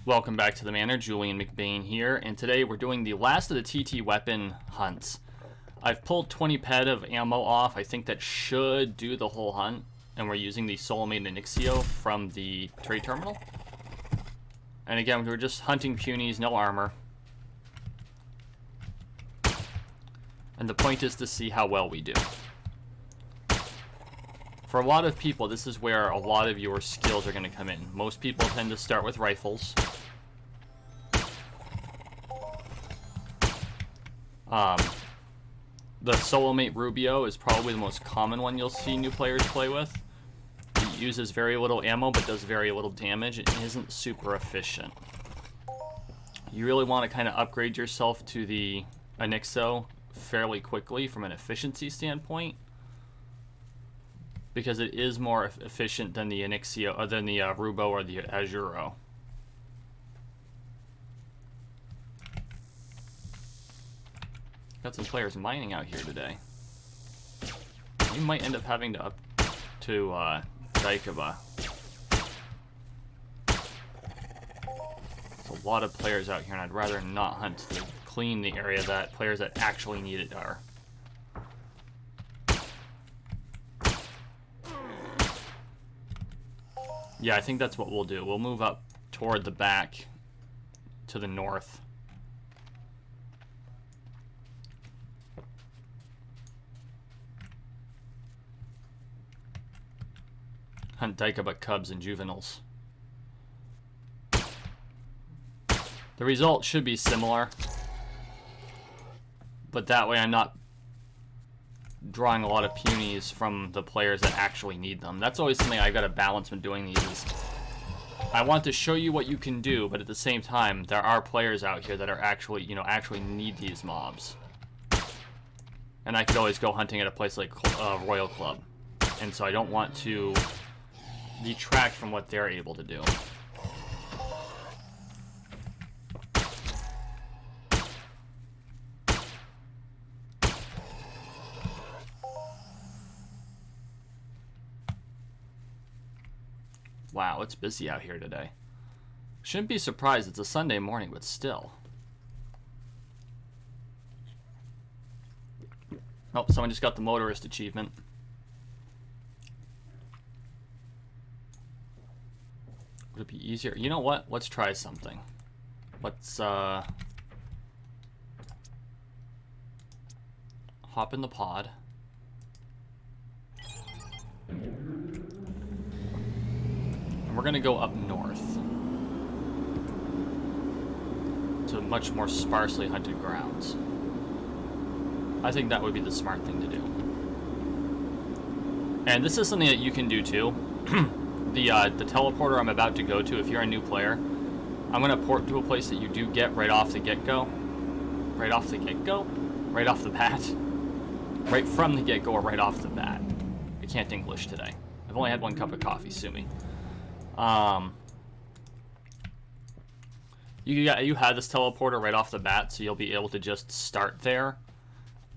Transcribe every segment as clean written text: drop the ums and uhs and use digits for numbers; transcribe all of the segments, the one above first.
Welcome back to the Manor. Julian McBain here, and today we're doing the last of the TT weapon hunts. I've pulled 20 PED of ammo off. I think that should do the whole hunt, and we're using the Soulmate Onixio from the trade terminal. And again, we're just hunting punies, no armor. And the point is to see how well we do. For a lot of people, this is where a lot of your skills are going to come in. Most people tend to start with rifles. The Soulmate Rubio is probably the most common one you'll see new players play with. It uses very little ammo but does very little damage. It isn't super efficient. You really want to kind of upgrade yourself to the Onixio fairly quickly from an efficiency standpoint, because it is more efficient than the Onixio, or than the Rubo or the Azuro. Got some players mining out here today. We might end up having to up to Daikaba. There's a lot of players out here, and I'd rather not hunt to clean the area that players that actually need it are. Yeah, I think that's what we'll do. We'll move up toward the back to the north. Hunt Daikaba cubs and juveniles. The result should be similar, but that way I'm not drawing a lot of punies from the players that actually need them. That's always something I've got to balance when doing these. Is I want to show you what you can do, but at the same time, there are players out here that are actually, actually need these mobs. And I could always go hunting at a place like Royal Club, and so I don't want to detract from what they're able to do. Wow, it's busy out here today. Shouldn't be surprised, it's a Sunday morning, but still. Oh, someone just got the motorist achievement. Would it be easier? You know what? Let's try something. Let's hop in the pod. We're going to go up north to much more sparsely hunted grounds. I think that would be the smart thing to do. And this is something that you can do too. The teleporter I'm about to go to, if you're a new player, I'm going to port to a place that you do get right off the get-go. Right off the get-go? Right off the bat? Right from the get-go or right off the bat. I can't English today. I've only had one cup of coffee, sue me. You had this teleporter right off the bat, so you'll be able to just start there.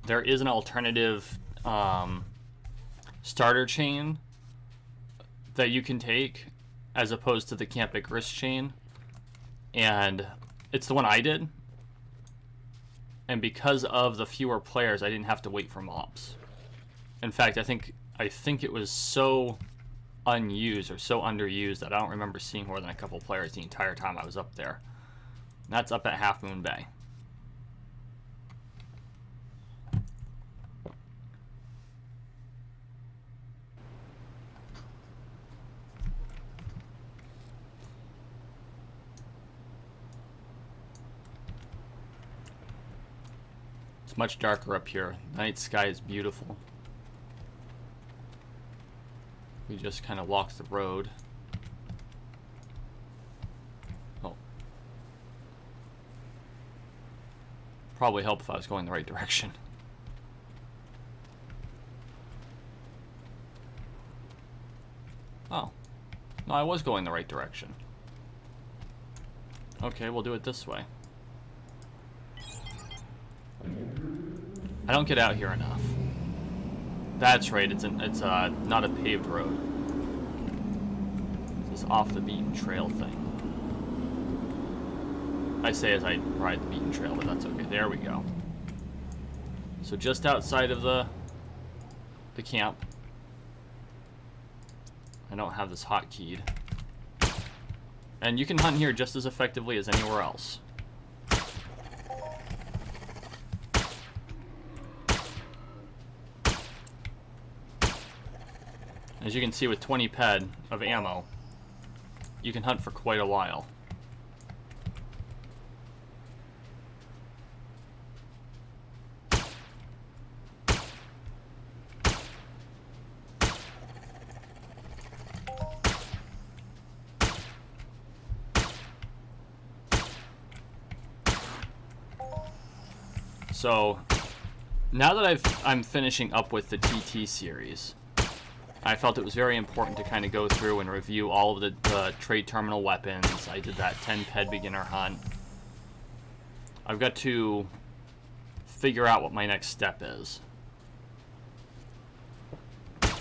There is an alternative starter chain that you can take, as opposed to the Camp Icarus chain, and it's the one I did. And because of the fewer players, I didn't have to wait for mobs. In fact, I think it was so unused or so underused that I don't remember seeing more than a couple players the entire time I was up there. And that's up at Half Moon Bay. It's much darker up here. Night sky is beautiful. We just kind of walk the road. Oh. Probably help if I was going the right direction. Oh. No, I was going the right direction. Okay, we'll do it this way. I don't get out here enough. That's right, it's not a paved road. This is off the beaten trail thing. I say as I ride the beaten trail, but that's okay. There we go. So just outside of the camp. I don't have this hotkeyed. And you can hunt here just as effectively as anywhere else. As you can see, with 20 PED of ammo, you can hunt for quite a while. So, now that I'm finishing up with the TT series, I felt it was very important to kind of go through and review all of the trade terminal weapons. I did that 10 PED beginner hunt. I've got to figure out what my next step is.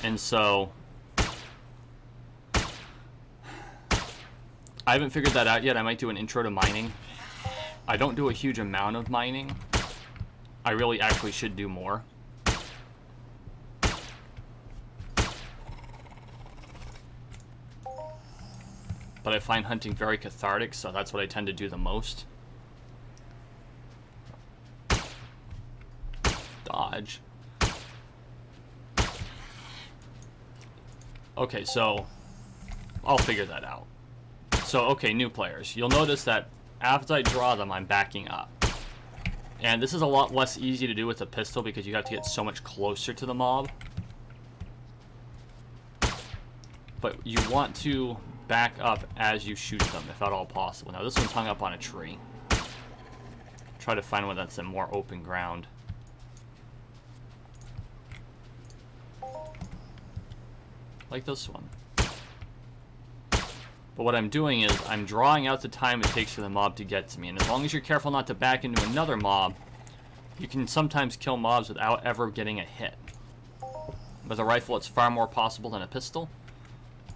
And so, I haven't figured that out yet. I might do an intro to mining. I don't do a huge amount of mining. I really actually should do more. But I find hunting very cathartic, so that's what I tend to do the most. Dodge. Okay, so I'll figure that out. So, okay, new players. You'll notice that after I draw them, I'm backing up. And this is a lot less easy to do with a pistol because you have to get so much closer to the mob. But you want to back up as you shoot them, if at all possible. Now, this one's hung up on a tree. Try to find one that's in more open ground. Like this one. But what I'm doing is I'm drawing out the time it takes for the mob to get to me. And as long as you're careful not to back into another mob, you can sometimes kill mobs without ever getting a hit. With a rifle, it's far more possible than a pistol.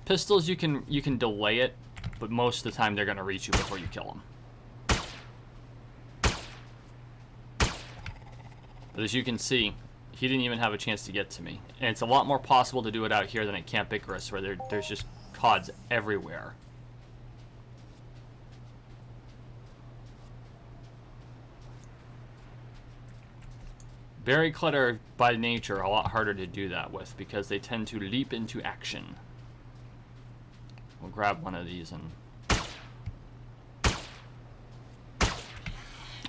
Pistols, you can delay it, but most of the time they're going to reach you before you kill them. But as you can see, he didn't even have a chance to get to me. And it's a lot more possible to do it out here than at Camp Icarus, where there's just CODs everywhere. Berry Clutter, by nature, are a lot harder to do that with because they tend to leap into action. We'll grab one of these and...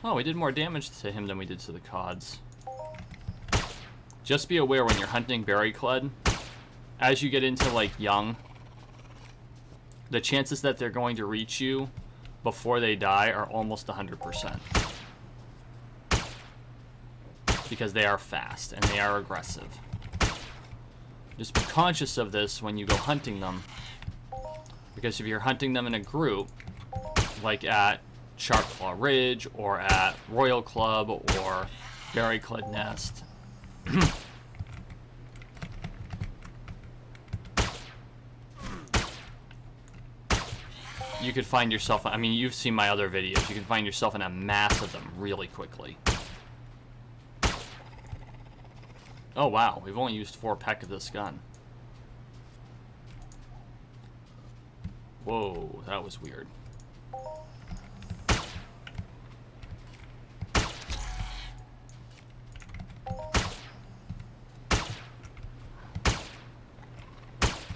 Oh, we did more damage to him than we did to the CODs. Just be aware when you're hunting Berry Clud, as you get into, like, young, the chances that they're going to reach you before they die are almost 100%. Because they are fast and they are aggressive. Just be conscious of this when you go hunting them. Because if you're hunting them in a group, like at Sharpclaw Ridge or at Royal Club or Berry Clud Nest, you could find yourself, I mean, you've seen my other videos, you can find yourself in a mass of them really quickly. Oh wow, we've only used 4 PEC of this gun. Whoa, that was weird.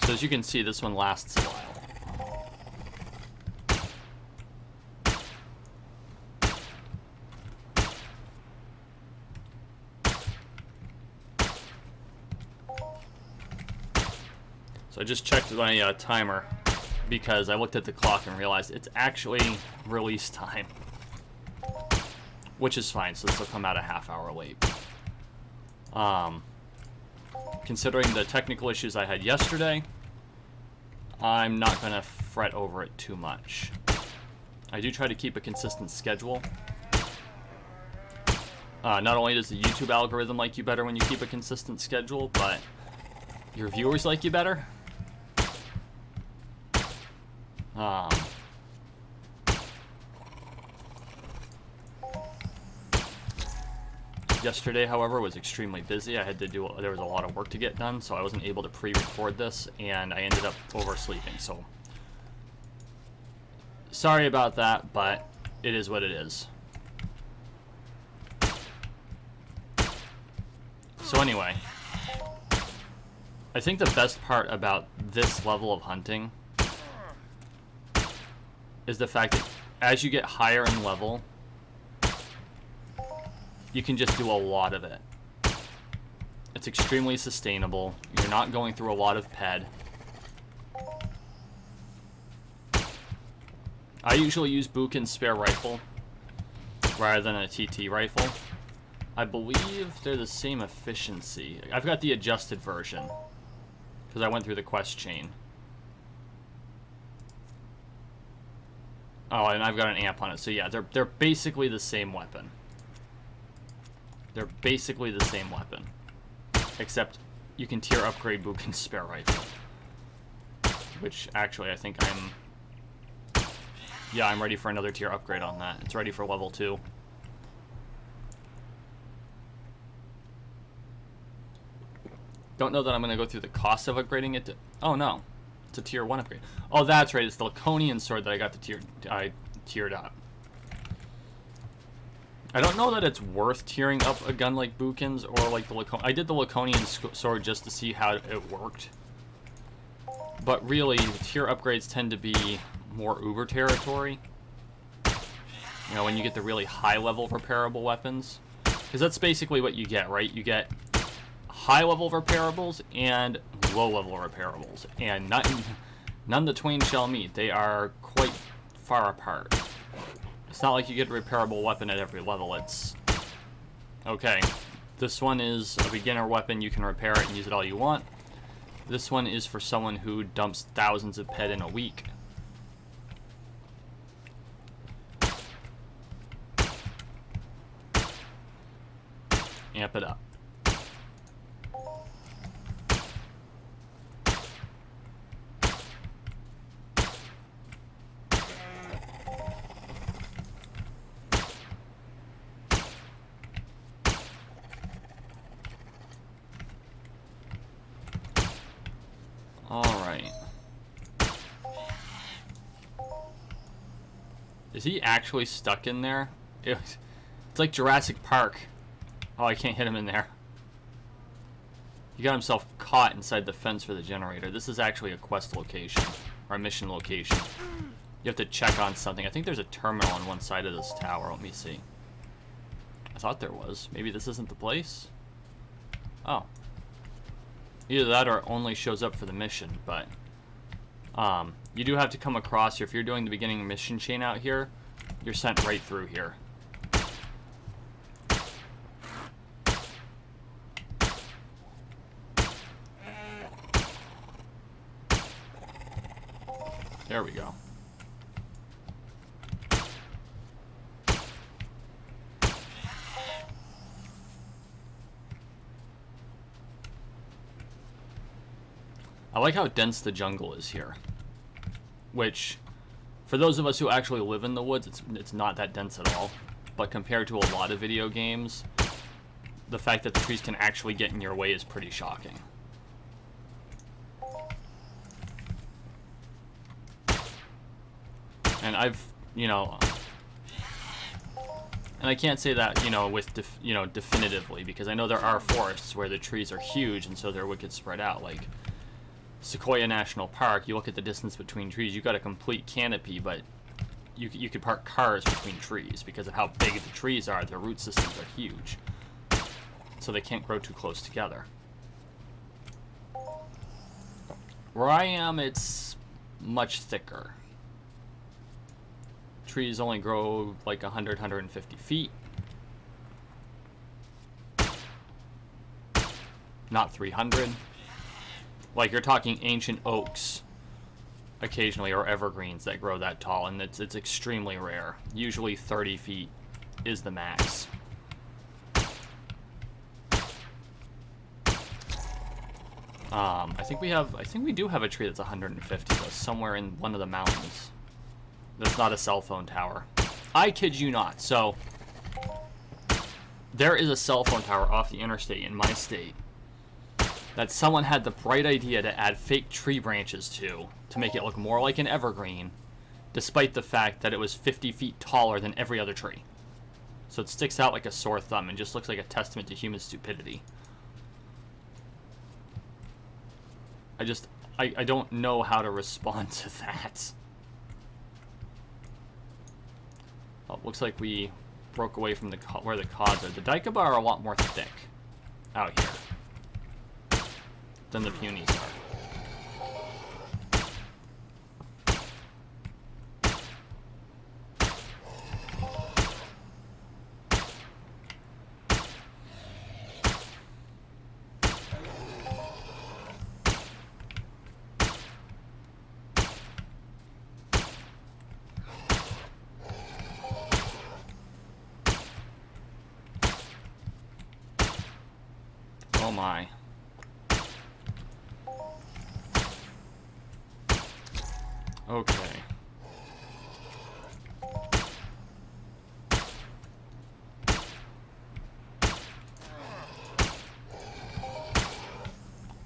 So as you can see, this one lasts a while. So I just checked my timer because I looked at the clock and realized it's actually release time. Which is fine, so this will come out a half hour late. Considering the technical issues I had yesterday, I'm not going to fret over it too much. I do try to keep a consistent schedule. Not only does the YouTube algorithm like you better when you keep a consistent schedule, but your viewers like you better. Yesterday, however, was extremely busy. I had to do, there was a lot of work to get done, so I wasn't able to pre-record this, and I ended up oversleeping, so sorry about that, but it is what it is. So anyway, I think the best part about this level of hunting is the fact that as you get higher in level, you can just do a lot of it. It's extremely sustainable. You're not going through a lot of PED. I usually use Buchan's spare rifle rather than a TT rifle. I believe they're the same efficiency. I've got the adjusted version because I went through the quest chain. Oh, and I've got an amp on it. So yeah, they're basically the same weapon. They're basically the same weapon, except you can tier upgrade Buchan's spare rifle, which actually I think I'm ready for another tier upgrade on that. It's ready for level 2. Don't know that I'm going to go through the cost of upgrading it to... Oh, no. It's a tier 1 upgrade. Oh, that's right. It's the Laconian sword that I got tiered up. I don't know that it's worth tiering up a gun like Buchan's or like the Laconian. I did the Laconian sword just to see how it worked. But really, tier upgrades tend to be more Uber territory. You know, when you get the really high level repairable weapons. Because that's basically what you get, right? You get high level repairables and low level repairables. And none the twain shall meet. They are quite far apart. It's not like you get a repairable weapon at every level. It's... Okay. This one is a beginner weapon. You can repair it and use it all you want. This one is for someone who dumps thousands of PED in a week. Amp it up. Alright. Is he actually stuck in there? It's like Jurassic Park. Oh, I can't hit him in there. He got himself caught inside the fence for the generator. This is actually a quest location, or a mission location. You have to check on something. I think there's a terminal on one side of this tower. Let me see. I thought there was. Maybe this isn't the place? Oh. Either that or it only shows up for the mission, but you do have to come across here. If you're doing the beginning mission chain out here, you're sent right through here. There we go. I like how dense the jungle is here. Which, for those of us who actually live in the woods, it's not that dense at all. But compared to a lot of video games, the fact that the trees can actually get in your way is pretty shocking. And I've, you know... And I can't say that, you know, definitively, because I know there are forests where the trees are huge and so they're wicked spread out. Like Sequoia National Park, you look at the distance between trees, you've got a complete canopy, but you could park cars between trees because of how big the trees are. Their root systems are huge, so they can't grow too close together. Where I am, it's much thicker. Trees only grow like 100, 150 feet. Not 300. Like, you're talking ancient oaks occasionally, or evergreens that grow that tall, and it's extremely rare. Usually 30 feet is the max. I think we do have a tree that's 150 though, somewhere in one of the mountains. That's not a cell phone tower. I kid you not. So There is a cell phone tower off the interstate in my state that someone had the bright idea to add fake tree branches to make it look more like an evergreen, despite the fact that it was 50 feet taller than every other tree. So it sticks out like a sore thumb and just looks like a testament to human stupidity. I don't know how to respond to that. Oh, looks like we broke away from where the cods are. The Daikaba are a lot more thick out here than the Punies are. Oh my. Okay.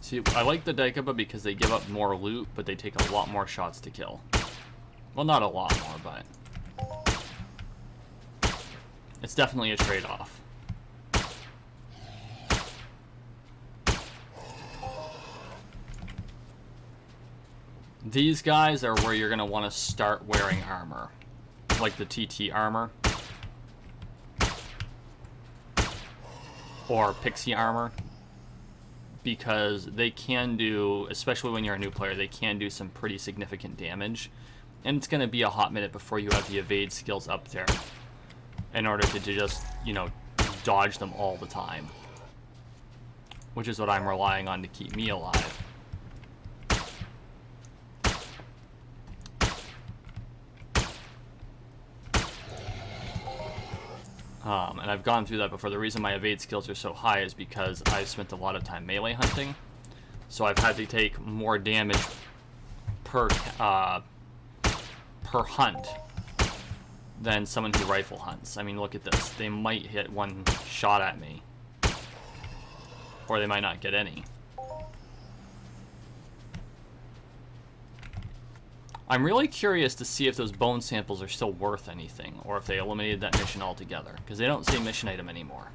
See, I like the Daikaba because they give up more loot, but they take a lot more shots to kill. Well, not a lot more, but it's definitely a trade-off. These guys are where you're going to want to start wearing armor, like the TT armor, or Pixie armor, because they can do, especially when you're a new player, they can do some pretty significant damage, and it's going to be a hot minute before you have the evade skills up there in order to just, you know, dodge them all the time, which is what I'm relying on to keep me alive. And I've gone through that before. The reason my evade skills are so high is because I've spent a lot of time melee hunting. So I've had to take more damage per hunt than someone who rifle hunts. I mean, look at this. They might hit one shot at me, or they might not get any. I'm really curious to see if those bone samples are still worth anything, or if they eliminated that mission altogether, because they don't say mission item anymore.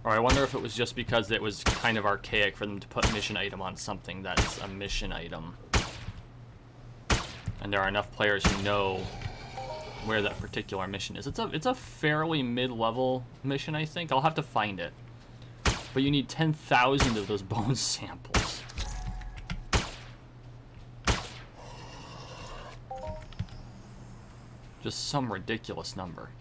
Or I wonder if it was just because it was kind of archaic for them to put mission item on something that's a mission item. And there are enough players who know where that particular mission is. It's a fairly mid-level mission, I think. I'll have to find it. But you need 10,000 of those bone samples. Just some ridiculous number.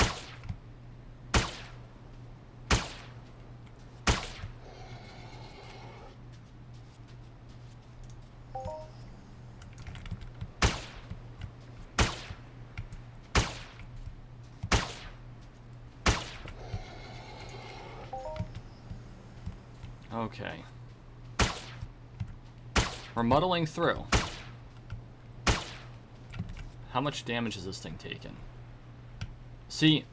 Okay. We're muddling through. How much damage has this thing taken? See,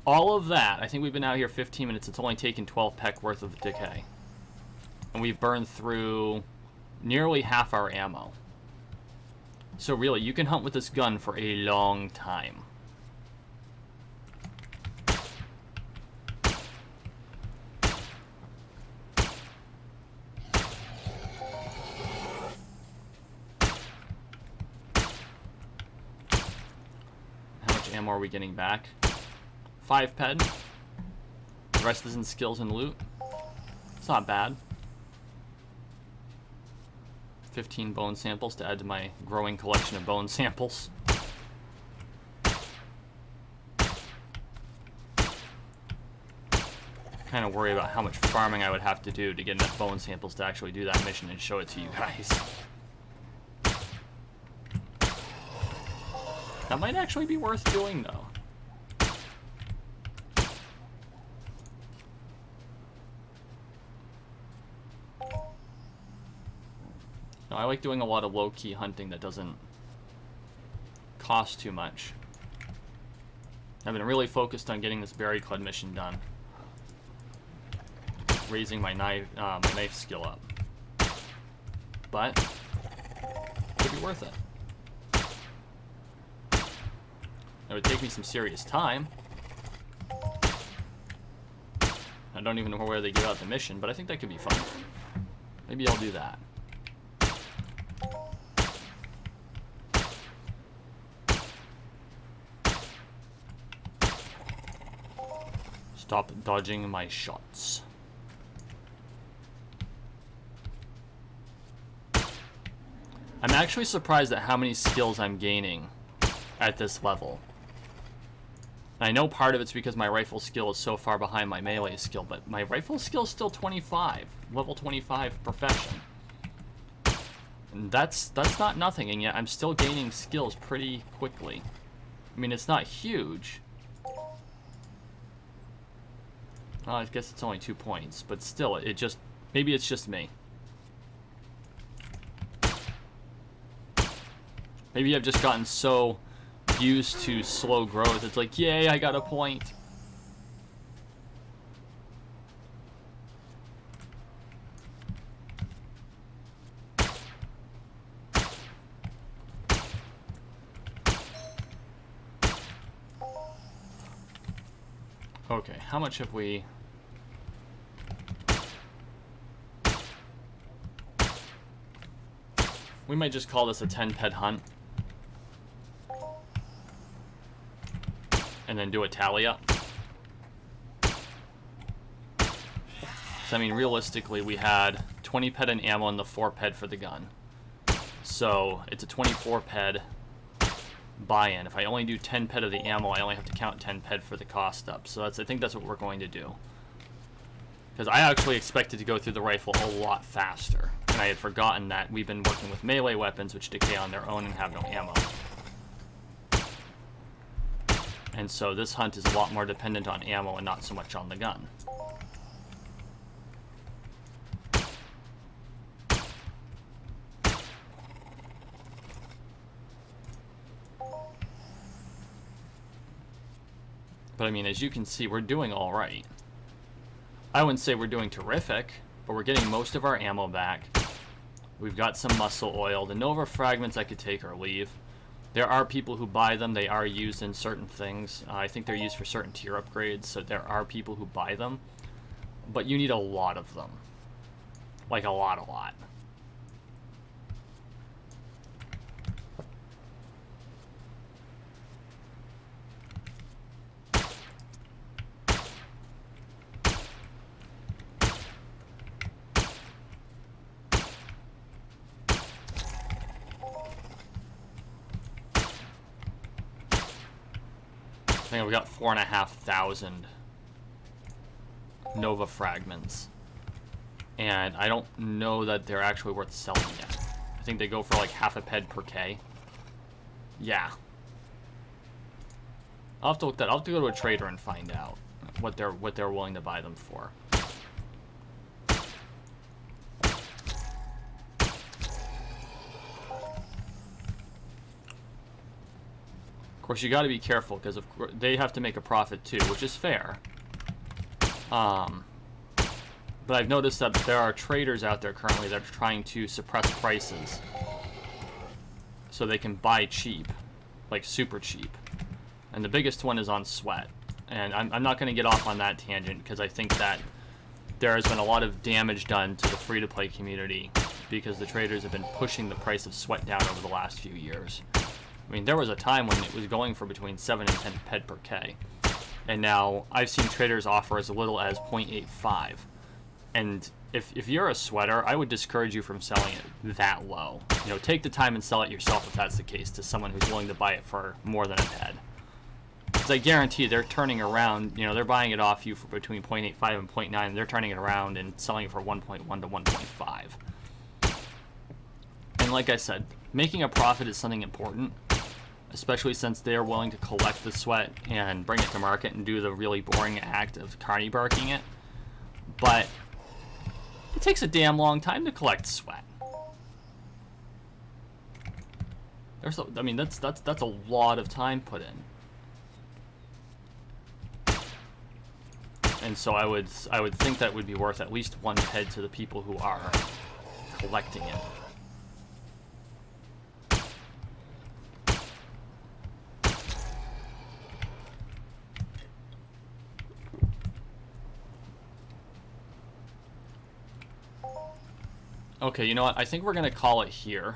all of that, I think we've been out here 15 minutes. It's only taken 12 peck worth of decay. And we've burned through nearly half our ammo. So really, you can hunt with this gun for a long time. Ammo are we getting back? 5 PED. The rest is in skills and loot. It's not bad. 15 bone samples to add to my growing collection of bone samples. Kind of worry about how much farming I would have to do to get enough bone samples to actually do that mission and show it to you guys. That might actually be worth doing, though. No, I like doing a lot of low-key hunting that doesn't cost too much. I've been really focused on getting this Berry Clud mission done. Raising my knife skill up. But it could be worth it. It would take me some serious time. I don't even know where they give out the mission, but I think that could be fun. Maybe I'll do that. Stop dodging my shots. I'm actually surprised at how many skills I'm gaining at this level. And I know part of it's because my rifle skill is so far behind my melee skill, but my rifle skill is still 25. Level 25 profession. And that's not nothing, and yet I'm still gaining skills pretty quickly. I mean, it's not huge. Well, I guess it's only 2 points, but still, it just... Maybe it's just me. Maybe I've just gotten so used to slow growth. It's like, yay, I got a point. Okay, how much have we... We might just call this a 10 PED hunt. And then do a tally up. So, I mean, realistically, we had 20 PED in ammo and the 4 PED for the gun. So, it's a 24 PED buy-in. If I only do 10 PED of the ammo, I only have to count 10 PED for the cost up. So, I think that's what we're going to do. Because I actually expected to go through the rifle a lot faster. And I had forgotten that we've been working with melee weapons, which decay on their own and have no ammo. And so this hunt is a lot more dependent on ammo and not so much on the gun. But I mean, as you can see, we're doing all right. I wouldn't say we're doing terrific, but we're getting most of our ammo back. We've got some muscle oil. The Nova fragments I could take or leave. There are people who buy them. They are used in certain things. I think they're used for certain tier upgrades, so there are people who buy them. But you need a lot of them. Like a lot. I think I've got 4,500 Nova fragments. And I don't know that they're actually worth selling yet. I think they go for like half a PED per K. Yeah. I'll have to look that. I'll have to go to a trader and find out what they're willing to buy them for. Of course, you got to be careful because of course they have to make a profit too, which is fair. But I've noticed that there are traders out there currently that are trying to suppress prices so they can buy cheap, like super cheap. And the biggest one is on sweat. And I'm not going to get off on that tangent because I think that there has been a lot of damage done to the free-to-play community because the traders have been pushing the price of sweat down over the last few years. I mean, there was a time when it was going for between 7 and 10 PED per K. And now I've seen traders offer as little as 0.85. And if you're a sweater, I would discourage you from selling it that low. You know, take the time and sell it yourself if that's the case to someone who's willing to buy it for more than a PED. Because I guarantee they're turning around, you know, they're buying it off you for between 0.85 and 0.9. They're turning it around and selling it for 1.1 to 1.5. And like I said, making a profit is something important. Especially since they're willing to collect the sweat and bring it to market and do the really boring act of carny barking it. But it takes a damn long time to collect sweat. I mean, that's a lot of time put in. And so I would think that would be worth at least 1 PED to the people who are collecting it. Okay, you know what? I think we're gonna call it here.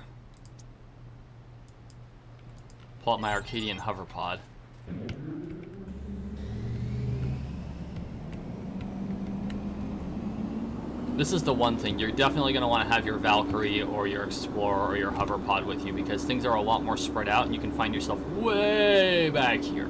Pull up my Arcadian hoverpod. This is the one thing. You're definitely going to want to have your Valkyrie or your Explorer or your hoverpod with you, because things are a lot more spread out and you can find yourself way back here.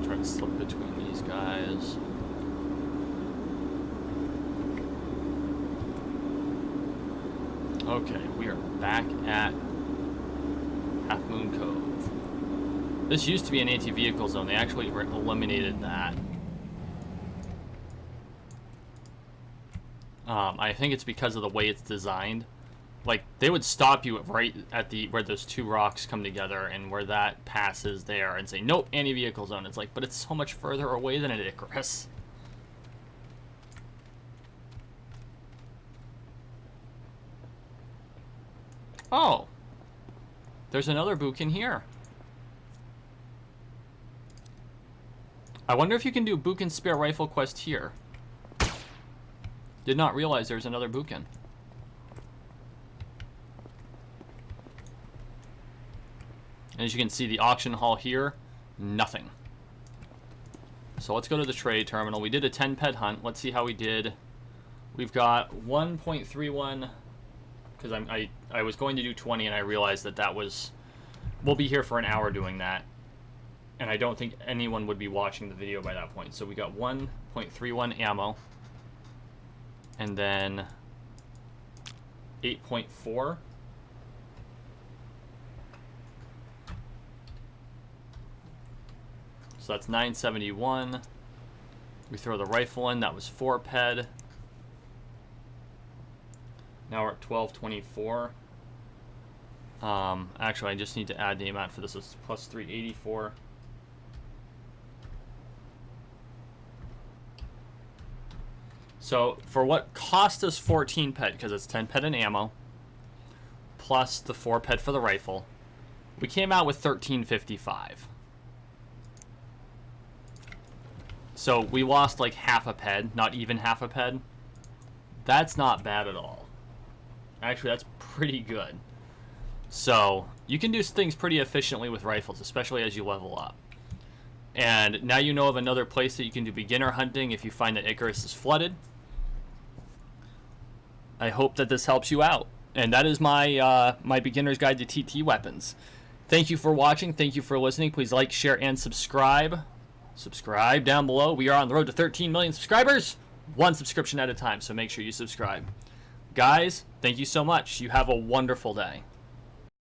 Try to slip between these guys. Okay, we are back at Half Moon Cove. This used to be an anti-vehicle zone. They actually eliminated that. I think it's because of the way it's designed. Like, they would stop you right at the where those 2 rocks come together and where that passes there and say, nope, anti-vehicle zone. It's like, but it's so much further away than an Icarus. Oh, there's another Bukin here. I wonder if you can do Bukin spare rifle quest here. Did not realize there's another Bukin. And as you can see, the auction hall here, nothing. So let's go to the trade terminal. We did a 10 PED hunt. Let's see how we did. We've got 1.31... because I was going to do 20 and I realized that was... We'll be here for an hour doing that. And I don't think anyone would be watching the video by that point. So we got 1.31 ammo. And then 8.4. So that's 971. We throw the rifle in. That was 4 PED. Now we're at 1224. Actually, I just need to add the amount for this. It's plus 384. So for what cost us 14 PED, because it's 10 PED in ammo, plus the 4 PED for the rifle, we came out with 1355. So we lost like half a PED, not even half a PED. That's not bad at all. Actually, that's pretty good. So you can do things pretty efficiently with rifles, especially as you level up. And now you know of another place that you can do beginner hunting if you find that Icarus is flooded. I hope that this helps you out. And that is my my beginner's guide to TT weapons. Thank you for watching. Thank you for listening. Please like, share, and subscribe. Subscribe down below. We are on the road to 13 million subscribers. 1 subscription at a time, so make sure you subscribe. Guys, thank you so much. You have a wonderful day.